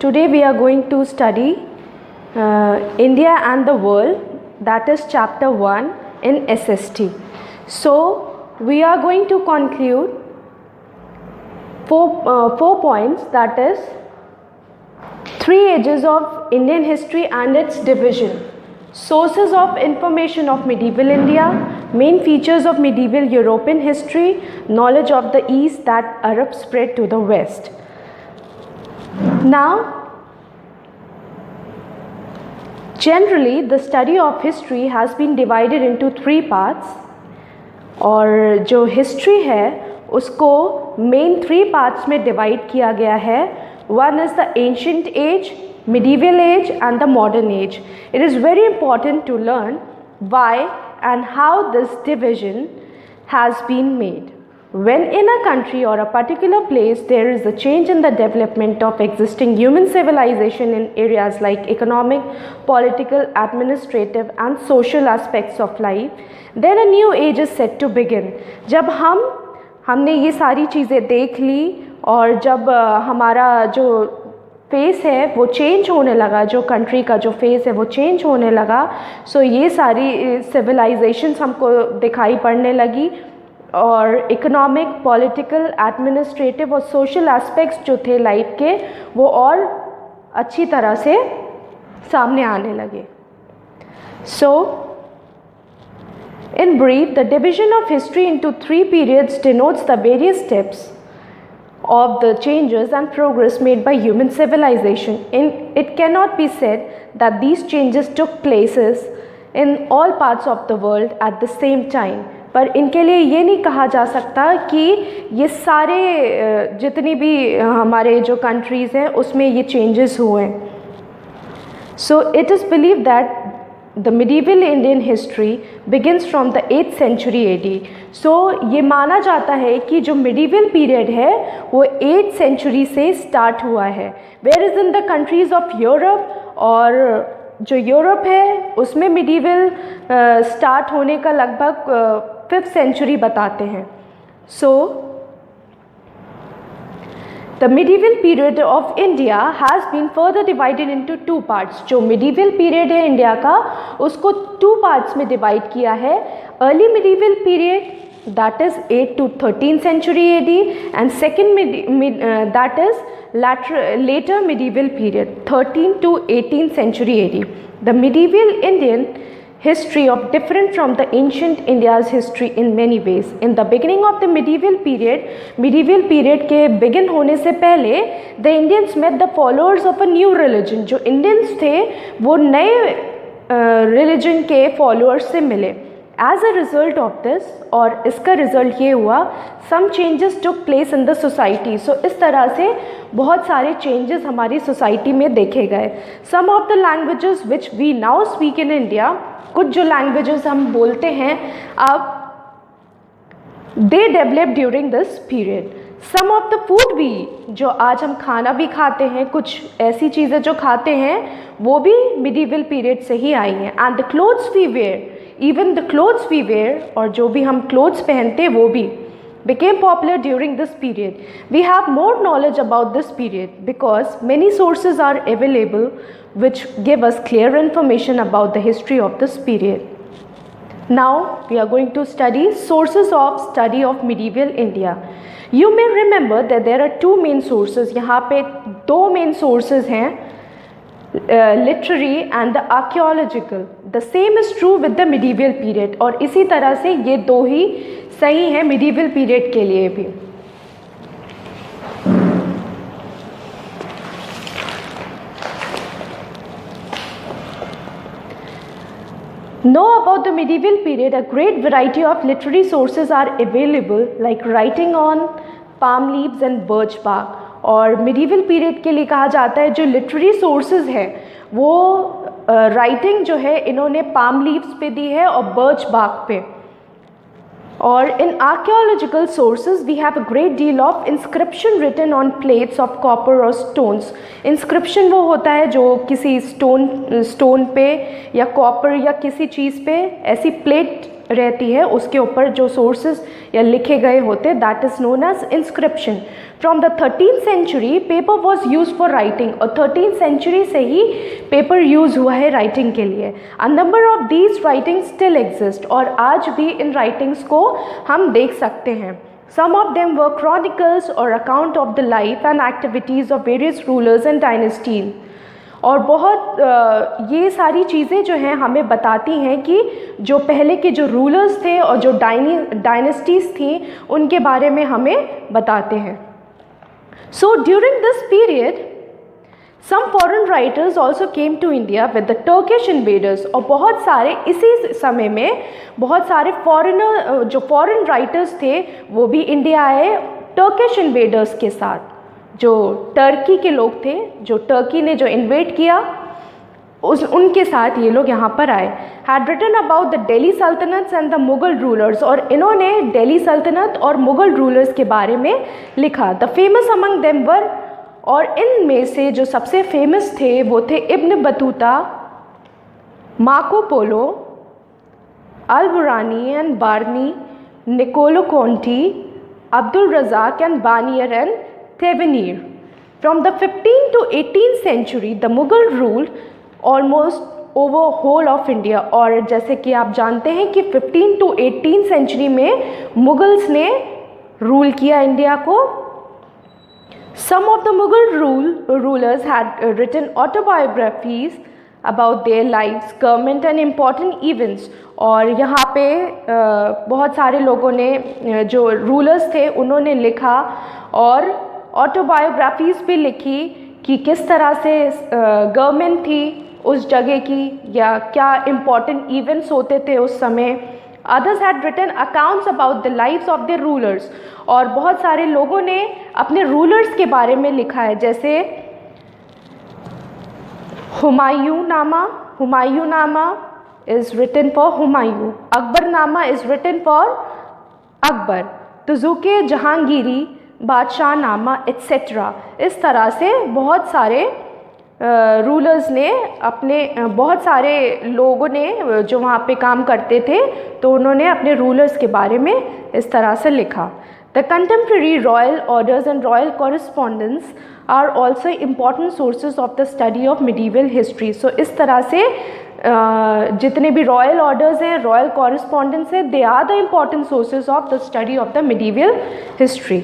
Today we are going to study India and the world, that is chapter 1 in SST. So we are going to conclude four points, that is 3 ages of Indian history and its division, sources of information of medieval India, main features of medieval European history, knowledge of the East that Arab spread to the West. Now, generally the study of history has been divided into 3 parts, और जो history है उसको main 3 parts में divide किया गया है. One is the ancient age, medieval age and the modern age. It is very important to learn why and how this division has been made. When in a country or a particular place there is a change in the development of existing human civilization in areas like economic, political, administrative and social aspects of life, then a new age is set to begin. जब हमने ये सारी चीज़ें देख ली और जब हमारा जो फेस है वो चेंज होने लगा, जो कंट्री का जो फेस है वो चेंज होने लगा, सो ये सारी सिविलाइजेशंस हमको दिखाई पड़ने लगी और इकोनॉमिक, पॉलिटिकल, एडमिनिस्ट्रेटिव और सोशल एस्पेक्ट्स जो थे लाइफ के वो और अच्छी तरह से सामने आने लगे. सो in brief, the division of history into 3 periods denotes the various steps of the changes and progress made by human civilization. It cannot be said that these changes took places in all parts of the world at the same time. पर इनके लिए ये नहीं कहा जा सकता कि ये सारे जितनी भी हमारे जो कंट्रीज़ हैं उसमें ये चेंजेस हुए. So it is believe that the medieval Indian history begins from the 8th century AD. So ये माना जाता है कि जो medieval period है वो 8th century से start हुआ है. Whereas in the countries of Europe, और जो यूरोप है उसमें medieval start होने का लगभग 5th century बताते हैं. So the medieval period of India has been further divided into 2 parts. जो medieval period है इंडिया का उसको 2 parts में divide किया है. Early medieval period, that is 8th to 13th century AD, and second that is later medieval period, 13th to 18th century AD. The medieval Indian history of different from the ancient India's history in many ways. In the beginning of the medieval period के begin होने से पहले the Indians met the followers of a new religion. जो Indians थे वो नए religion के followers से मिले. As a result of this, और इसका result ये हुआ, some changes took place in the society. So इस तरह से बहुत सारे changes हमारी society में देखे गए. Some of the languages which we now speak in India, कुछ जो लैंग्वेजेस हम बोलते हैं अब, they develop during this period. Some of the food भी, जो आज हम खाना भी खाते हैं, कुछ ऐसी चीज़ें जो खाते हैं वो भी मिडीवल पीरियड से ही आई हैं. And the clothes we wear, even the clothes we wear, और जो भी हम क्लोथ्स पहनते वो भी became popular during this period. We have more knowledge about this period because many sources are available which give us clear information about the history of this period. Now we are going to study sources of study of medieval India. You may remember that there are 2 main sources. यहाँ पे 2 main sources हैं, literary and the archaeological. The same is true with the medieval period. और इसी तरह से ये 2 ही सही है medieval period के लिए भी. Know about the medieval period. A great variety of literary sources are available, like writing on palm leaves and birch bark. और medieval period के लिए कहा जाता है जो literary sources है वो writing जो है इन्होंने palm leaves पे दी है और birch bark पे. और in archaeological sources we have a great deal of inscription written on plates of copper or stones. Inscription वो होता है जो किसी stone पे या copper या किसी चीज़ पे ऐसी plate रहती है उसके ऊपर जो सोर्सेज या लिखे गए होते, that is known as inscription. From the 13th century paper was use for writing, और 13th सेंचुरी से ही पेपर यूज़ हुआ है राइटिंग के लिए। A number of these writings still exist, और आज भी इन राइटिंग्स को हम देख सकते हैं। Some of them were chronicles or account of the life and activities of various rulers and dynasties. और बहुत ये सारी चीज़ें जो हैं हमें बताती हैं कि जो पहले के जो रूलर्स थे और जो डायनेस्टीज़ थी उनके बारे में हमें बताते हैं। So during this period some foreign writers also came to India with the Turkish invaders, और बहुत सारे इसी समय में बहुत सारे जो फॉरेन राइटर्स थे वो भी इंडिया आए टर्किश इन्वेडर्स के साथ। जो टर्की के लोग थे, जो टर्की ने जो इन्वेड किया उनके साथ ये लोग यहाँ पर आए। Had written about the Delhi Sultanate and the Mughal rulers, और इन्होंने दिल्ली सल्तनत और मुग़ल रूलर्स के बारे में लिखा। The famous among them were, और इनमें से जो सबसे फेमस थे वो थे Ibn Battuta, Marco Polo, Al-Biruni and Barani, Niccolo Conti, Abdul Razzaq and Bernier and Tavernier. From the 15th to 18th century, the Mughal ruled almost over whole of India. और जैसे कि आप जानते हैं कि 15 to 18th century में Mughals ने rule किया इंडिया को। Some of the Mughal rulers had written autobiographies about their lives, government and important events. और यहाँ पे बहुत सारे लोगों ने जो रूलर्स थे उन्होंने लिखा और ऑटोबायोग्राफीज़ भी लिखी कि किस तरह से गवर्नमेंट थी उस जगह की या क्या इम्पॉर्टेंट इवेंट्स होते थे उस समय। Others had written accounts about the lives of the rulers, और बहुत सारे लोगों ने अपने रूलर्स के बारे में लिखा है, जैसे Humayunnama is written for Humayun, Akbarnama is written for Akbar, Tuzuk-e Jahangiri, Badshahnama etcetera. इस तरह से बहुत सारे रूलर्स ने अपने बहुत सारे लोगों ने जो वहाँ पे काम करते थे तो उन्होंने अपने रूलर्स के बारे में इस तरह से लिखा। The contemporary royal orders and royal correspondence are also important sources of the study of medieval history. So इस तरह से जितने भी रॉयल ऑर्डर्स हैं, रॉयल कॉरेस्पॉन्डेंस हैं, they are the important sources of the study of the medieval history.